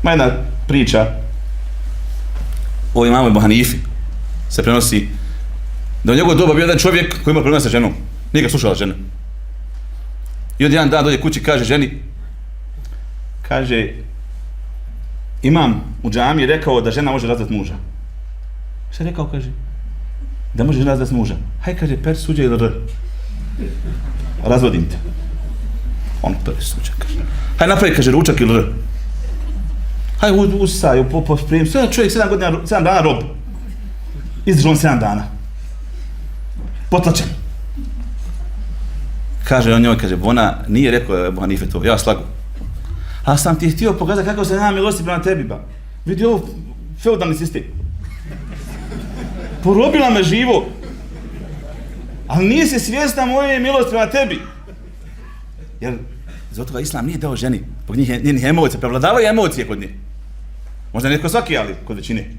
Ma jedna priča o imamu Ebu Hanifi se prenosi da u njegovo doba bio jedan čovjek koji ima problema sa ženom. Nije ga slušala žena. I od jedan dan dođe kući, kaže ženi, kaže, imam u džamiji rekao da žena može razvesti muža. Šta je rekao, kaže? Da može žena razvesti muža. Haj, kaže, per suđa ili r. Razvodim te. On per suđa, kaže. Haj, napravi, kaže, ručak ili r. Haj, usaj, pospremim. Sve čovjek 7 dana rob. Izdržao on 7 dana. Potlačen. Kaže on njoj, kaže, ona nije rekao Ebu Hanife to, ja slagu. A sam ti htio pokazati kako se nema milosti prema tebi, ba. Vidi ovo feudalni sistem. Porobila me živo. Ali nije se svjesna moje milosti prema tebi. Jer zbog toga Islam nije dao ženi, zbog njenih emocija, prevladavaju emocije kod nje. Možda netko svaki, ali kod većine.